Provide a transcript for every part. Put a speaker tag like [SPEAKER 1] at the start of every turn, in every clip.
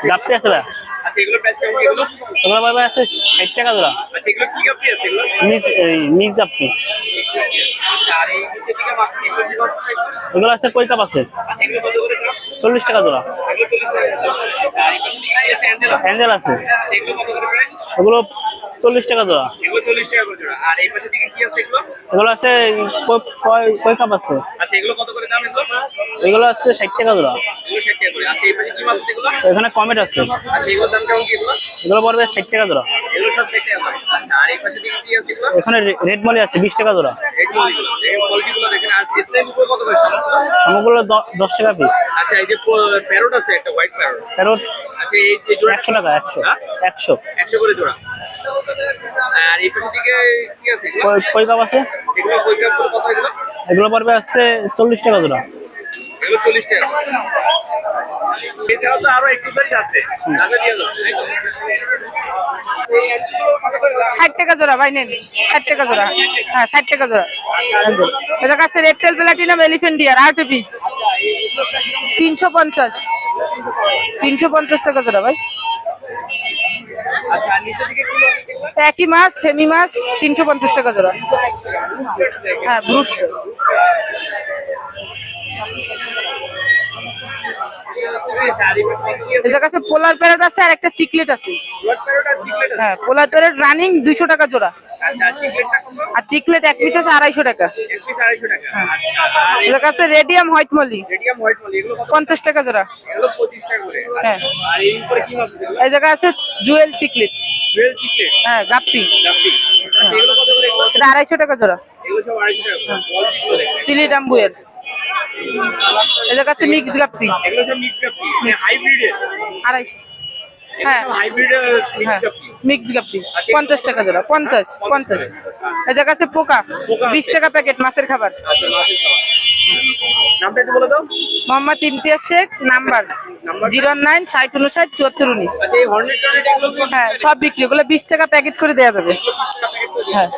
[SPEAKER 1] গাপ্পি আছে ভাই।
[SPEAKER 2] আচ্ছা এগুলো প্রাইস কেমন এগুলো?
[SPEAKER 1] এগুলো ভাই আছে 60 টাকা জোড়া।
[SPEAKER 2] আচ্ছা এগুলো কি গাপ্পি আছে এগুলো?
[SPEAKER 1] মিক্স গাপ্পি।
[SPEAKER 2] আচ্ছা আর এই নিচে দিকে মাছ এগুলো কি গাপ্পি এগুলো?
[SPEAKER 1] এগুলো আছে কই কাপ আছে
[SPEAKER 2] আচ্ছা এগুলো কত করে দাম?
[SPEAKER 1] 40 টাকা জোড়া।
[SPEAKER 2] এগুলো 40 টাকা দাম। আর এই পাশে দিকে আছে
[SPEAKER 1] হ্যান্ডেল আছে,
[SPEAKER 2] আচ্ছা এগুলো কত করে প্রাইস?
[SPEAKER 1] এগুলো 40 টাকা জোড়া।
[SPEAKER 2] এগুলো 40 টাকা করে জোড়া। আর এই পাশে দিকে কি আছে এগুলো?
[SPEAKER 1] এগুলো আছে কই কাপ আছে,
[SPEAKER 2] আচ্ছা এগুলো কত করে দাম এগুলো?
[SPEAKER 1] এগুলো আছে 60 টাকা জোড়া।
[SPEAKER 2] এগুলো 60 টাকা করে। আচ্ছা এই পাশে কি মাছ আছে এগুলো?
[SPEAKER 1] এখানে কমেট আছে,
[SPEAKER 2] আচ্ছা এগুলোর দাম কেমন কি এগুলো?
[SPEAKER 1] এগুলো পড়বে 60 টাকা জোড়া।
[SPEAKER 2] এগুলো সব 60 টাকা করে। আচ্ছা আর এই পাশে দিকে কি আছে এগুলো?
[SPEAKER 1] এখানে রেড মলি আছে 20 টাকা জোড়া।
[SPEAKER 2] এই মলিগুলো, এই মলিগুলো দেখেন। আর স্নেক উপরে কত করে দাম?
[SPEAKER 1] আমগুলো 10 টাকা পিস।
[SPEAKER 2] আচ্ছা এই যে প্যারট আছে একটা হোয়াইট প্যারট।
[SPEAKER 1] প্যারট
[SPEAKER 2] আচ্ছা এই যে জোড়া
[SPEAKER 1] 100 টাকা, 100
[SPEAKER 2] হ্যাঁ?
[SPEAKER 1] 100।
[SPEAKER 2] 100 করে জোড়া। আর এই পাশে দিকে কি আছে এগুলো?
[SPEAKER 1] কই কাপ আছে,
[SPEAKER 2] এগুলো কই কাপ কত এগুলো?
[SPEAKER 1] এগুলো পড়বে আছে 40 টাকা জোড়া।
[SPEAKER 2] এগুলো 40 টাকা। এটাও তো আরো এক্সেসরিজ আছে। দামে দিয়ে দাও। এই এগুলো কত করে দাম?
[SPEAKER 3] 60 টাকা জোড়া ভাই নেন, 60 টাকা জোড়া। হ্যাঁ 60 টাকা জোড়া। এটা কাছে red tail platinum elephant deer 8 piece 350 350 টাকা জোড়া ভাই।
[SPEAKER 2] আচ্ছা নিচে দিকে কি আছে এগুলো?
[SPEAKER 3] একই মাছ সেমি মাছ 350 টাকা জোড়া। হ্যাঁ ব্রুট। এদের কাছে পোলার প্যারট আছে আর একটা চিকলেট আছে।
[SPEAKER 2] ব্লাড প্যারট আর চিকলেট আছে।
[SPEAKER 3] হ্যাঁ পোলার প্যারট রানিং 200 টাকা জোড়া।
[SPEAKER 2] আচ্ছা চিকলেটটা কত?
[SPEAKER 3] আর চিকলেট এক পিস আছে 250 টাকা।
[SPEAKER 2] এক পিস 250 টাকা। আচ্ছা আর
[SPEAKER 3] এদের কাছে radium white molly
[SPEAKER 2] medium white molly এগুলো কত?
[SPEAKER 3] 50 টাকা জোড়া।
[SPEAKER 2] এগুলো 25 টাকা করে।
[SPEAKER 3] হ্যাঁ।
[SPEAKER 2] আর এই উপরে কি মাছ আছে এগুলো?
[SPEAKER 3] এই জায়গা আছে জুয়েল চিকলেট।
[SPEAKER 2] জুয়েল চিকলেট।
[SPEAKER 3] হ্যাঁ গাপ্পি
[SPEAKER 2] গাপ্পি। আচ্ছা এগুলো কত করে এগুলো?
[SPEAKER 3] এটা 250 টাকা জোড়া।
[SPEAKER 2] এগুলো সব 250 টাকা করে। বলগুলো দেখেন।
[SPEAKER 3] চিলি ডাম্বুয়েল। এদের কাছে মিক্সড গাপ্পি
[SPEAKER 2] এগুলো সব মিক্স গাপ্পি। হাইব্রিড এর।
[SPEAKER 3] 250।
[SPEAKER 2] এগুলো
[SPEAKER 3] হ্যাঁ
[SPEAKER 2] সব হাইব্রিড মিক্স
[SPEAKER 3] হ্যাঁ
[SPEAKER 2] গাপ্পি।
[SPEAKER 3] মিক্সড গাপ্পি 50 টাকা জোড়া। 50 এদের কাছে পোকা
[SPEAKER 2] পোকা
[SPEAKER 3] 20
[SPEAKER 2] আছে।
[SPEAKER 3] টাকা প্যাকেট মাছের খাবার।
[SPEAKER 2] আচ্ছা মাছের খাবার। নামটা একটু বলে দাও।
[SPEAKER 3] মোহাম্মদ ইমতিয়াজ শেখ নাম্বার 09 60 59 74 19।
[SPEAKER 2] আচ্ছা এই হর্নেট টর্নেট এগুলো কি?
[SPEAKER 3] হ্যাঁ সব বিক্রি, ওগুলো 20 টাকা প্যাকেট করে দেওয়া যাবে। হ্যাঁ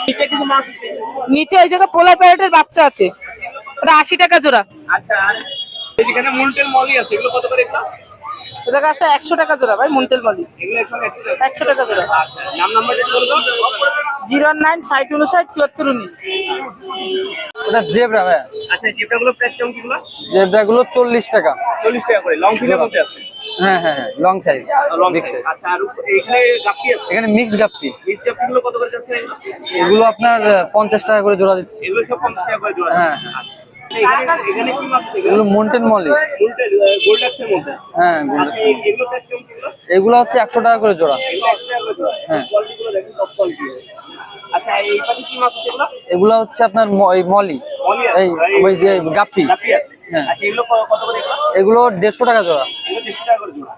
[SPEAKER 2] নিচে কিছু মাছ আছে।
[SPEAKER 3] নিচে এই জায়গা পোলার প্যারটের বাচ্চা আছে, ওটা 80 টাকা জোড়া।
[SPEAKER 2] আচ্ছা আর এখানে মুলটেল মলি আছে এগুলো কত করে এগুলো?
[SPEAKER 3] ওদের কাছে 100 টাকা জোড়া ভাই মুন্টেল মলি।
[SPEAKER 2] এগুলো একসঙ্গে
[SPEAKER 3] 100 টাকা জোড়া।
[SPEAKER 2] আচ্ছা নাম্বার একটু বলে দাও।
[SPEAKER 3] 09 60 59 74 19।
[SPEAKER 4] এটা জেব্রা ভাই।
[SPEAKER 2] আচ্ছা জিপটাগুলো প্রাইস কেমন কিগুলো?
[SPEAKER 4] জেব্রা গুলো 40 টাকা।
[SPEAKER 2] 40 টাকা করে লং ফিলের মধ্যে আছে।
[SPEAKER 4] হ্যাঁ হ্যাঁ হ্যাঁ long size.
[SPEAKER 2] Long
[SPEAKER 4] big
[SPEAKER 2] size.
[SPEAKER 4] Size.
[SPEAKER 2] আচ্ছা আর এখানে গাপ্পি আছে।
[SPEAKER 4] এখানে মিক্স গাপ্পি।
[SPEAKER 2] মিক্স গাপ্পিগুলো কত করে যাচ্ছে এগুলো?
[SPEAKER 4] এগুলো আপনার 50 টাকা করে জোড়া দিচ্ছি।
[SPEAKER 2] এগুলো সব 50 টাকা করে জোড়া।
[SPEAKER 4] হ্যাঁ।
[SPEAKER 2] এখানে কি মাছ আছে
[SPEAKER 4] এগুলো মন্টেন মলি।
[SPEAKER 2] মুলটেল গোল্ডাক্সের মধ্যে।
[SPEAKER 4] হ্যাঁ
[SPEAKER 2] আচ্ছা এগুলো প্রাইস কেমন কিগুলো?
[SPEAKER 4] এগুলো হচ্ছে 100 টাকা করে জোড়া।
[SPEAKER 2] এগুলো 100 টাকা করে জোড়া।
[SPEAKER 4] হ্যাঁ।
[SPEAKER 2] কোয়ালিটিগুলো দেখুন সব কোয়ালিটি। আচ্ছা এই পাশে কি মাছ আছে এগুলো?
[SPEAKER 4] এগুলো হচ্ছে আপনার এই মলি।
[SPEAKER 2] মলি আছে।
[SPEAKER 4] এই ওই যে গাপ্পি।
[SPEAKER 2] গাপ্পি আছে।
[SPEAKER 4] হ্যাঁ।
[SPEAKER 2] আচ্ছা এগুলো কত করে এগুলো?
[SPEAKER 4] এগুলো 150 টাকা জোড়া।
[SPEAKER 2] এগুলো 150 টাকা করে জোড়া।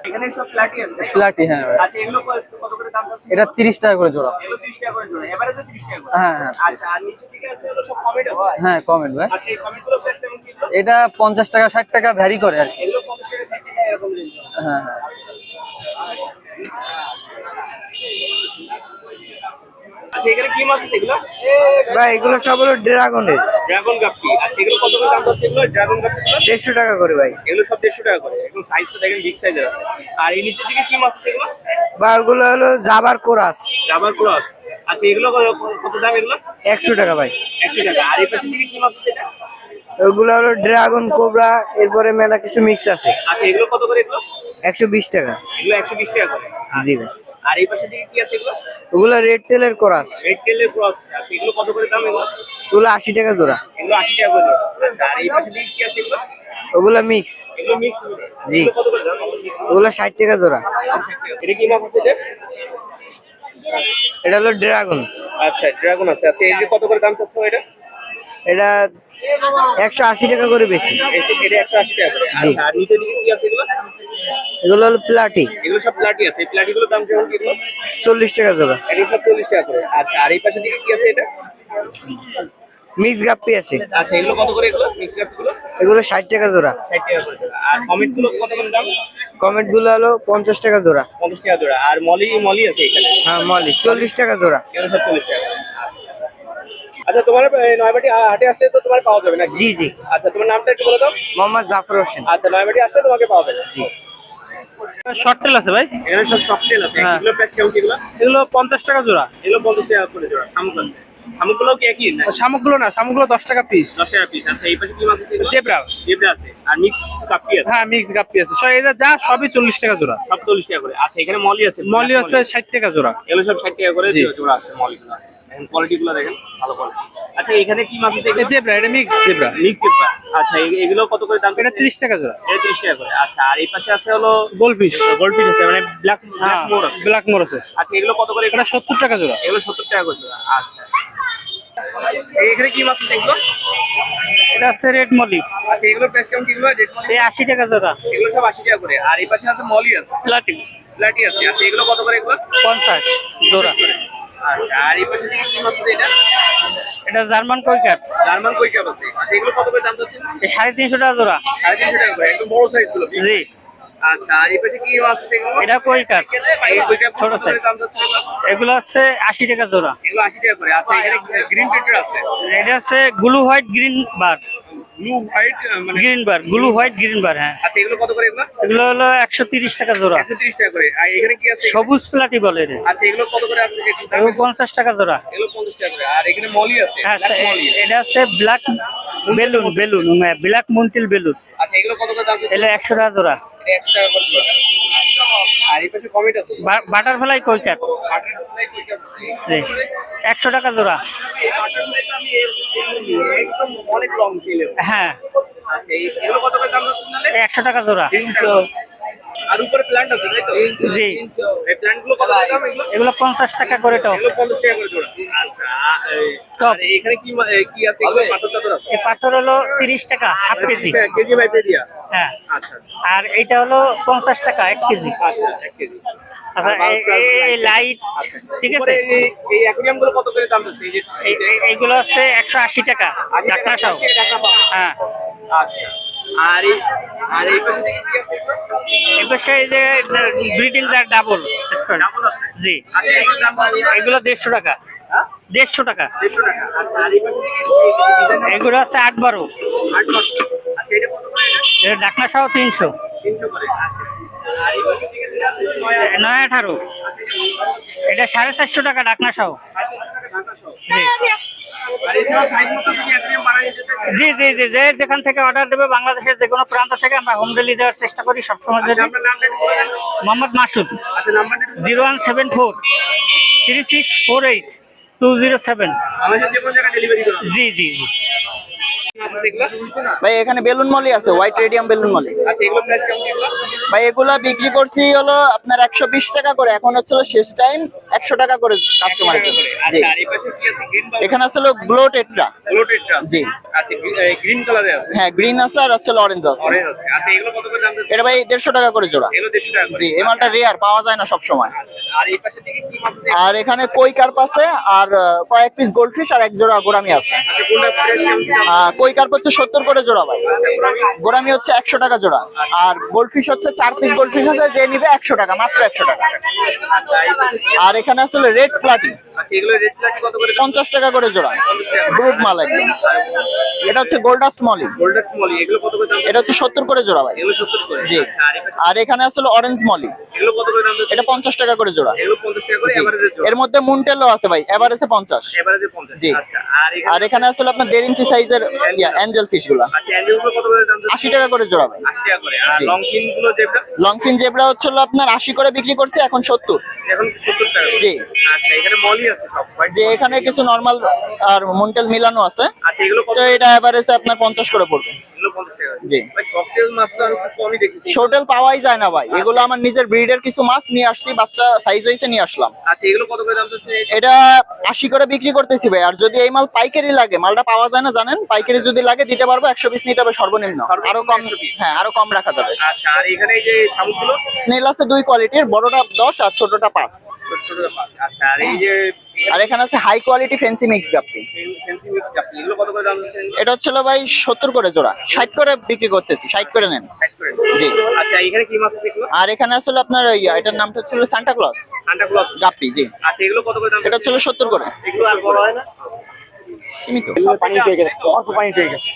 [SPEAKER 2] এখানে সব প্লাটি আছে।
[SPEAKER 4] প্লাটি হ্যাঁ ভাই।
[SPEAKER 2] আচ্ছা এগুলো কত করে দাম যাচ্ছে?
[SPEAKER 4] এটা 30 টাকা করে জোড়া।
[SPEAKER 2] এগুলো 30 টাকা করে জোড়া। এভারেজে 30 টাকা করে।
[SPEAKER 4] হ্যাঁ হ্যাঁ
[SPEAKER 2] আচ্ছা আর নিচে দিকে আছে হলো সব কমেট আছে।
[SPEAKER 4] হ্যাঁ কমেন্ট ভাই।
[SPEAKER 2] আচ্ছা এই কমেটগুলো প্রাইস কেমন কি?
[SPEAKER 4] এটা 50 টাকা 60 টাকা ভ্যারি করে আর কি।
[SPEAKER 2] এগুলো 50 টাকা 60 টাকা এরকম রেঞ্জ।
[SPEAKER 4] হ্যাঁ হ্যাঁ।
[SPEAKER 2] আচ্ছা এখানে কি মাছ আছে এগুলো?
[SPEAKER 5] ভাই এগুলো সব হলো ড্রাগনের।
[SPEAKER 2] ড্রাগন গাপ্পি। আচ্ছা এগুলো কত করে দাম যাচ্ছে এগুলো ড্রাগন গাপ্পিগুলো?
[SPEAKER 5] 150 টাকা করে ভাই।
[SPEAKER 2] এগুলো সব 150 টাকা করে। একদম সাইজটা দেখেন বিগ সাইজের আছে। আর এই নিচের দিকে কি মাছ আছে এগুলো?
[SPEAKER 5] বা ওগুলো হলো জাবার কোরাস।
[SPEAKER 2] জাবার ক্রস। আচ্ছা এগুলো কত দাম এগুলো?
[SPEAKER 5] 100 টাকা ভাই।
[SPEAKER 2] 100 টাকা। আর এই পাশের দিকে কি মাছ আছে এটা?
[SPEAKER 5] ওগুলো হলো ড্রাগন কোবরা, এরপরে মেলা কিছু মিক্স আছে।
[SPEAKER 2] আচ্ছা এগুলো কত করে এগুলো?
[SPEAKER 5] 120 টাকা।
[SPEAKER 2] এগুলো 120 টাকা করে।
[SPEAKER 5] জি ভাই।
[SPEAKER 2] আর এই পাশের দিকে কি আছে এগুলো?
[SPEAKER 5] ওগুলো রেড টেলের কোরাস।
[SPEAKER 2] রেড টেলের ক্রস। আচ্ছা এগুলো কত করে দাম এগুলো?
[SPEAKER 5] ওগুলো 80 টাকা জোড়া।
[SPEAKER 2] এগুলো 80 টাকা করে। আচ্ছা আর এই পাশের দিকে কি আছে এগুলো?
[SPEAKER 5] ওগুলো মিক্স।
[SPEAKER 2] এগুলো মিক্স।
[SPEAKER 5] জি।
[SPEAKER 2] এগুলো কত করে দাম?
[SPEAKER 5] ওগুলো 60 টাকা জোড়া।
[SPEAKER 2] এটা কি মাছ আছে এটা?
[SPEAKER 5] এটা হলো ড্রাগন।
[SPEAKER 2] আচ্ছা ড্রাগন আছে। আচ্ছা এর কত করে দাম চাচ্ছ এটা?
[SPEAKER 5] এটা 180 টাকা করে বেশি।
[SPEAKER 2] এটা 180 টাকা করে। আচ্ছা আর নিচের দিকে কি আছে এগুলো?
[SPEAKER 5] এগুলো হলো প্লাটি।
[SPEAKER 2] এগুলো সব প্লাটি আছে। এই প্লাটিগুলোর দাম কেমন কি এগুলো?
[SPEAKER 5] 40 টাকা জোড়া।
[SPEAKER 2] এগুলো সব 40 টাকা করে। আচ্ছা আর এই পাশের দিকে কি আছে এটা?
[SPEAKER 5] মিক্স গাপ্পি আছে।
[SPEAKER 2] আচ্ছা এগুলো কত করে এগুলো? মিক্স গাপ্পিগুলো?
[SPEAKER 5] এগুলো 60 টাকা জোড়া।
[SPEAKER 2] 60 টাকা করে। আর কমেটগুলো কত করে দাম?
[SPEAKER 5] কমেট গুলো হলো 50 টাকা জোড়া।
[SPEAKER 2] 50 টাকা জোড়া। আর মলি আছে এখানে।
[SPEAKER 5] হ্যাঁ মলি 40 টাকা জোড়া।
[SPEAKER 2] এগুলো সব 40 টাকা। আচ্ছা তোমার নয়বাটি হাটে আসলে তো তোমার পাওয়া যাবে নাকি?
[SPEAKER 5] জি জি।
[SPEAKER 2] আচ্ছা তোমার নামটা একটু বলে দাও।
[SPEAKER 5] মোহাম্মদ জাফর হোসেন।
[SPEAKER 2] আচ্ছা নয়বাটি আসলে তোমাকে পাওয়া যাবে।
[SPEAKER 5] জি।
[SPEAKER 1] শর্ট টেল আছে ভাই,
[SPEAKER 2] এখানে সব সফটেল আছে,
[SPEAKER 1] হ্যাঁ।
[SPEAKER 2] এগুলো প্রাইস কেমন এগুলো?
[SPEAKER 1] এগুলো 50 টাকা জোড়া।
[SPEAKER 2] এগুলো 50 টাকা করে জোড়া। শামুক আছে, শামুকগুলো কি একই না?
[SPEAKER 1] শামুকগুলো না, শামুকগুলো 10 টাকা পিস।
[SPEAKER 2] 10 টাকা পিস। আচ্ছা এই পাশে কি মাছ আছে?
[SPEAKER 1] জেব্রা,
[SPEAKER 2] জেব্রা আছে আর মিক্স কাপি আছে।
[SPEAKER 1] হ্যাঁ মিক্স গাপ্পি আছে, সব এটা যা সবই 40 টাকা জোড়া।
[SPEAKER 2] সব 40 টাকা করে। আচ্ছা এখানে মলি আছে,
[SPEAKER 1] মলি আছে 60 টাকা জোড়া।
[SPEAKER 2] এগুলো সব 60 টাকা করে
[SPEAKER 1] জি।
[SPEAKER 2] জোড়া আছে মলিগুলো। এখন কোয়ালিটি গুলো দেখেন, ভালো কোয়ালিটি। আচ্ছা এখানে কি মাছ আছে?
[SPEAKER 1] এটা জেব্রা, এটা মিক্স জেব্রা,
[SPEAKER 2] মিক্স জেব্রা। আচ্ছা এগুলো কত করে দাম?
[SPEAKER 1] এটা 30 টাকা জোড়া।
[SPEAKER 2] এটা 30 টাকা করে। আচ্ছা আর এই পাশে আছে হলো
[SPEAKER 1] গোলফিশ,
[SPEAKER 2] গোল্ডফিশ আছে, মানে ব্ল্যাক
[SPEAKER 1] হ্যাঁ
[SPEAKER 2] মোর আছে।
[SPEAKER 1] ব্ল্যাক মোর আছে,
[SPEAKER 2] আচ্ছা এগুলো কত করে?
[SPEAKER 1] এটা 70 টাকা জোড়া।
[SPEAKER 2] এগুলো 70 টাকা করে জোড়া। আচ্ছা এখানে কি মাছ আছে এগুলো?
[SPEAKER 1] এটা আছে রেড মলি,
[SPEAKER 2] আচ্ছা এগুলো প্রাইস কেমন কি? এগুলো রেড মলি
[SPEAKER 1] এই 80 টাকা জোড়া।
[SPEAKER 2] এগুলো সব 80 টাকা করে। আর এই পাশে আছে মলি আছে,
[SPEAKER 1] প্লাটি
[SPEAKER 2] প্লাটি আছে। আচ্ছা এগুলো কত করে এগুলো?
[SPEAKER 1] 50 জোড়া।
[SPEAKER 2] আচ্ছা আর এই পাশে থেকে কি মাছ আছে এটা?
[SPEAKER 1] এটা জার্মান কৈকার,
[SPEAKER 2] জার্মান কই কাপ আছে। আচ্ছা এগুলো কত করে দাম যাচ্ছে?
[SPEAKER 1] এই 350 টাকা জোড়া।
[SPEAKER 2] 350 টাকা করে, একদম বড় সাইজ গুলো।
[SPEAKER 1] জি,
[SPEAKER 2] আচ্ছা আর এই পাশে কি মাছ আছে এগুলো?
[SPEAKER 1] এটা কৈকার,
[SPEAKER 2] এই কই কাপ
[SPEAKER 1] ছোট
[SPEAKER 2] কত করে
[SPEAKER 1] size।
[SPEAKER 2] দাম যাচ্ছে এগুলো?
[SPEAKER 1] এগুলো আছে 80 টাকা জোড়া।
[SPEAKER 2] এগুলো 80 টাকা করে। আচ্ছা এখানে গ্রিন টেটার আছে,
[SPEAKER 1] এটা আছে গ্লু হোয়াইট গ্রিন বার,
[SPEAKER 2] ব্লু হোয়াইট মানে।
[SPEAKER 1] গ্রিন বার, গ্লু হোয়াইট গ্রিন বার। হ্যাঁ
[SPEAKER 2] আচ্ছা এগুলো কত করে এগুলো?
[SPEAKER 1] এগুলো হলো 130 টাকা জোড়া।
[SPEAKER 2] 130 টাকা করে। আর এখানে কি আছে?
[SPEAKER 1] সবুজ প্লাটি বলে এটা,
[SPEAKER 2] আচ্ছা এগুলো কত করে আছে? একটু দাম।
[SPEAKER 1] এগুলো 50 টাকা জোড়া।
[SPEAKER 2] এগুলো 50 টাকা করে। আর এখানে মলি আছে,
[SPEAKER 1] হ্যাঁ
[SPEAKER 2] ব্ল্যাক মলি।
[SPEAKER 1] এটা আছে ব্ল্যাক বেলুন, বেলুন ব্ল্যাক মুন্টিল বেলুন,
[SPEAKER 2] আচ্ছা এগুলো কত করে দাম যাচ্ছে?
[SPEAKER 1] এগুলো 100 টাকা জোড়া।
[SPEAKER 2] এটা 100 টাকা করে জোড়া। আর এই পাশে কমেট আছে,
[SPEAKER 1] বাটারফ্লাই কৈকার,
[SPEAKER 2] বাটারফ্লাই কই কাপ আছে।
[SPEAKER 1] জি 100 টাকা জোড়া।
[SPEAKER 2] এই বাটারফ্লাই তো আমি একদম অনেক লং ছিল।
[SPEAKER 1] হ্যাঁ
[SPEAKER 2] আচ্ছা এগুলো কত করে দাম যাচ্ছে নালে?
[SPEAKER 1] 100 টাকা জোড়া।
[SPEAKER 2] আর উপরে প্ল্যান্ট আছে তাই তো?
[SPEAKER 1] জি
[SPEAKER 2] এই প্ল্যান্ট গুলো কত করে দাম এগুলো?
[SPEAKER 1] এগুলো 50 টাকা করে টপ।
[SPEAKER 2] এগুলো 50 টাকা করে জোড়া। আচ্ছা
[SPEAKER 1] টপ।
[SPEAKER 2] আর এখানে কি কি আছে? এগুলো পাথর টাথর আছে।
[SPEAKER 1] এই পাথর হলো 30 টাকা হাফ কেজি।
[SPEAKER 2] KG by পেডিয়া।
[SPEAKER 1] হ্যাঁ
[SPEAKER 2] আচ্ছা
[SPEAKER 1] আর এইটা হলো 50 টাকা 1 কেজি।
[SPEAKER 2] আচ্ছা 1 কেজি।
[SPEAKER 1] আচ্ছা এই লাইট, ঠিক
[SPEAKER 2] উপরে
[SPEAKER 1] আছে।
[SPEAKER 2] এই অ্যাকুরিয়াম গুলো কত করে দাম যাচ্ছে? এই যে
[SPEAKER 1] এইগুলো হচ্ছে 180 টাকা ঢাকনা সহ। হ্যাঁ
[SPEAKER 2] আচ্ছা আর এই পাশে থেকে কি আছে?
[SPEAKER 1] এবার এই যে ব্রিডিং যার ডাবল স্টোন,
[SPEAKER 2] ডাবল আছে।
[SPEAKER 1] জি
[SPEAKER 2] আচ্ছা এগুলোর দাম কত?
[SPEAKER 1] এগুলো 150 টাকা।
[SPEAKER 2] হ্যাঁ
[SPEAKER 1] 150 টাকা।
[SPEAKER 2] 150 টাকা। আচ্ছা আর এই পাশে থেকে ডিজাইন
[SPEAKER 1] এগুলো আছে 8-12,
[SPEAKER 2] 8 আচ্ছা এটা কত করে?
[SPEAKER 1] এটা ঢাকনা সহ 300।
[SPEAKER 2] 300 করে। আচ্ছা আর এই পাশে থেকে যেটা আছে
[SPEAKER 1] 918, এটা 450 টাকা ঢাকনা সহ।
[SPEAKER 2] আর এছাড়া সাইজ মতো যদি অ্যাকুরিয়াম বানাই দিতে চাই?
[SPEAKER 1] জি জি জি, যে যেখান থেকে অর্ডার দেবে বাংলাদেশের যে কোনো প্রান্ত থেকে আমরা হোম ডেলিভারি দেওয়ার চেষ্টা করি সবসময়।
[SPEAKER 2] আচ্ছা
[SPEAKER 1] জন্য
[SPEAKER 2] আপনার নামটা একটু বলে দেন।
[SPEAKER 1] মোহাম্মদ মাসুদ,
[SPEAKER 2] আচ্ছা নাম্বারটা একটু
[SPEAKER 1] 0174 3648 207।
[SPEAKER 2] আমাদের যে কোনো জায়গায় ডেলিভারি করা হবে।
[SPEAKER 1] জি জি জি।
[SPEAKER 2] আচ্ছা এগুলো?
[SPEAKER 5] ভাই এখানে বেলুন মলি আছে, হোয়াইট রেডিয়াম বেলুন মলি।
[SPEAKER 2] আচ্ছা এগুলো প্রাইস কেমন এগুলো?
[SPEAKER 5] ভাই এগুলা বিক্রি করছি হলো আপনার 120 টাকা করে, এখন হচ্ছে হলো শেষ টাইম 100 টাকা করে কাস্টমার।
[SPEAKER 2] 100 টাকা করে।
[SPEAKER 5] জি
[SPEAKER 2] আচ্ছা আর এই পাশে কি আছে? গ্রিন বাউল।
[SPEAKER 5] এখানে আছে হলো গ্লো টেট্রা।
[SPEAKER 2] লোটেড আছে।
[SPEAKER 5] জি।
[SPEAKER 2] আচ্ছা গ্রিন কালারে আছে।
[SPEAKER 5] হ্যাঁ গ্রিন আছে আর হচ্ছে অরেঞ্জ আছে।
[SPEAKER 2] অরেঞ্জ আছে। আচ্ছা এগুলো কত করে দাম যাচ্ছে?
[SPEAKER 5] এটা ভাই 150 টাকা করে জোড়া।
[SPEAKER 2] এগুলো 150 টাকা করে।
[SPEAKER 5] জি এই মালটা রেয়ার, পাওয়া যায় না সব সময়।
[SPEAKER 2] আর এই পাশে থেকে কি মাছ আছে?
[SPEAKER 5] আর এখানে কই কার্প আছে আর কয়েক পিস গোল্ডফিশ আর এক জোড়া গোরামি আছে।
[SPEAKER 2] আচ্ছা কোনটা প্রাইস কেমন কি দাম?
[SPEAKER 5] কই কার্প হচ্ছে 70 করে জোড়া ভাই,
[SPEAKER 2] আচ্ছা গোলামি।
[SPEAKER 5] গোরামি হচ্ছে 100 টাকা জোড়া। আর গোল্ডফিশ হচ্ছে 4 পিস গোল্ডফিশ আছে, যে নিবে 100 টাকা, মাত্র 100 টাকা।
[SPEAKER 2] আচ্ছা এই পাশে কি?
[SPEAKER 5] আর এখানে আসলে রেড প্লাটি
[SPEAKER 2] আচ্ছা এগুলো রেড প্লাটি কত করে দাম?
[SPEAKER 5] 50 টাকা করে জোড়া,
[SPEAKER 2] 50 টাকা।
[SPEAKER 5] ব্রুড মাল একদম। এটা হচ্ছে গোল্ডাস্ট মলি,
[SPEAKER 2] গোল্ডেক্স মলি এগুলো কত করে দাম?
[SPEAKER 5] এটা হচ্ছে 70 করে জোড়া ভাই।
[SPEAKER 2] এগুলো 70 করে।
[SPEAKER 5] জি।
[SPEAKER 2] আচ্ছা আর এই পাশে
[SPEAKER 5] আর এখানে আসলে অরেঞ্জ মলি,
[SPEAKER 2] এগুলো কত করে দাম যাচ্ছে?
[SPEAKER 5] এটা 50 টাকা করে জোড়া।
[SPEAKER 2] এগুলো 50 টাকা করে
[SPEAKER 5] জি।
[SPEAKER 2] এভারেজের জন্য।
[SPEAKER 5] এর মধ্যে মুনটেলও আছে ভাই, এভারেজে 50।
[SPEAKER 2] এভারেজে 50।
[SPEAKER 5] জি।
[SPEAKER 2] আচ্ছা
[SPEAKER 5] আর এখানে আসলে আপনার 1.5 ইঞ্চি সাইজের অ্যাঞ্জেল ফিশ গুলা
[SPEAKER 2] আচ্ছা অ্যাঞ্জেল গুলো কত করে দাম যাচ্ছে?
[SPEAKER 5] 80 টাকা করে জোড়া ভাই।
[SPEAKER 2] 80 টাকা করে। আর
[SPEAKER 5] জি।
[SPEAKER 2] লং ফিন গুলো যেটা
[SPEAKER 5] লং ফিন জেব্রা হচ্ছে হলো আপনার 80 করে বিক্রি করছে, এখন 70।
[SPEAKER 2] এখন 70 টাকা করে।
[SPEAKER 5] জি।
[SPEAKER 2] আচ্ছা এখানে মলি আছে সব।
[SPEAKER 5] যে এখানে কিছু নরমাল আর মুনটেল মিলানো আছে,
[SPEAKER 2] আচ্ছা এগুলো কত?
[SPEAKER 5] তো এটা এভারেজে আপনার 50 করে পড়বে।
[SPEAKER 2] এগুলো 50 টাকা।
[SPEAKER 5] জি।
[SPEAKER 2] ভাই সফটেল মাছ তো আমি খুব কমই দেখেছি।
[SPEAKER 5] শোটেল পাওয়াই যায় না ভাই, এগুলো আমার নিজের ব্রিডের কিছু মাছ নিয়ে আসছি, বাচ্চা সাইজ হয়েছে নিয়ে আসলাম।
[SPEAKER 2] আচ্ছা এগুলো কত করে দাম যাচ্ছে?
[SPEAKER 5] এটা 80 করে বিক্রি করতেছি ভাই। আর যদি এই মাল পাইকারি লাগে, মালটা পাওয়া যায় না জানেন, পাইকারি যদি লাগে দিতে পারবো, 100 পিস নিতে হবে সর্বনিম্ন, আরো কম।
[SPEAKER 2] 100 piece।
[SPEAKER 5] হ্যাঁ আরো কম রাখা যাবে।
[SPEAKER 2] আচ্ছা আর এখানে এই যে শামুকগুলো
[SPEAKER 5] স্নেল আছে 2 কোয়ালিটির, বড়টা 10 আর ছোটটা 5।
[SPEAKER 2] ছোট ছোট পাঁচ। আচ্ছা আর এই যে
[SPEAKER 5] আর এখানে আছে high quality fancy mix guppy,
[SPEAKER 2] fancy mix guppy এগুলো কত করে দাম যাচ্ছে?
[SPEAKER 5] এটা হচ্ছে হলো ভাই 70 করে জোড়া, 60 করে বিক্রি করতেছি, 60 করে নেন।
[SPEAKER 2] 60 করে।
[SPEAKER 5] জি।
[SPEAKER 2] আচ্ছা এখানে কি মাছ আছে এগুলো?
[SPEAKER 5] আর এখানে আসলে আপনার এটার নামটা হচ্ছে সান্টা ক্লজ
[SPEAKER 2] সান্টা ক্লজ।
[SPEAKER 5] গাপ্পি। জি
[SPEAKER 2] আচ্ছা এগুলো কত করে দাম?
[SPEAKER 5] এটা হচ্ছে 70 করে।
[SPEAKER 2] এগুলো আর বড় হয় না?
[SPEAKER 5] সীমিত।
[SPEAKER 2] পানি পেয়ে গেছে, অল্প পানি পেয়ে গেছে।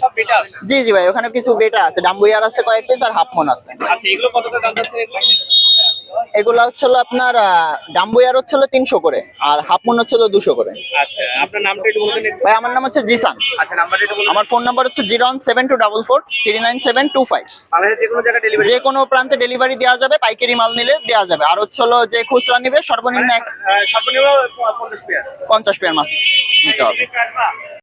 [SPEAKER 2] সব বেটা আছে।
[SPEAKER 5] জি জি ভাই, ওখানে কিছু বেটা আছে, ডাম্বুয়ার আছে কয়েক পিস আর হাফ মন আছে।
[SPEAKER 2] আচ্ছা, এগুলো কত করে দাম যাচ্ছে এগুলো?
[SPEAKER 5] এগুলা হচ্ছিল আপনার ডাম্বুয়ার হচ্ছিল 300 করে, আর হাফ মন হচ্ছিল 200 করে।
[SPEAKER 2] আচ্ছা, আপনার নামটা একটু বলবেন একটু?
[SPEAKER 5] ভাই আমার নাম হচ্ছে জিসান।
[SPEAKER 2] আচ্ছা, নাম্বারটা একটু বলুন।
[SPEAKER 5] আমার ফোন নাম্বার হচ্ছে 01724439725।
[SPEAKER 2] বাংলাদেশের যে কোনো জায়গায় ডেলিভারি?
[SPEAKER 5] যে কোনো প্রান্তে ডেলিভারি দেওয়া যাবে, পাইকারি মাল নিলে দেওয়া যাবে। আর হচ্ছিল যে খুচরা নিবে সর্বনিম্ন
[SPEAKER 2] সর্বনিম্ন 50 পেয়ার।
[SPEAKER 5] 50 পেয়ার মাছ নিতে হবে।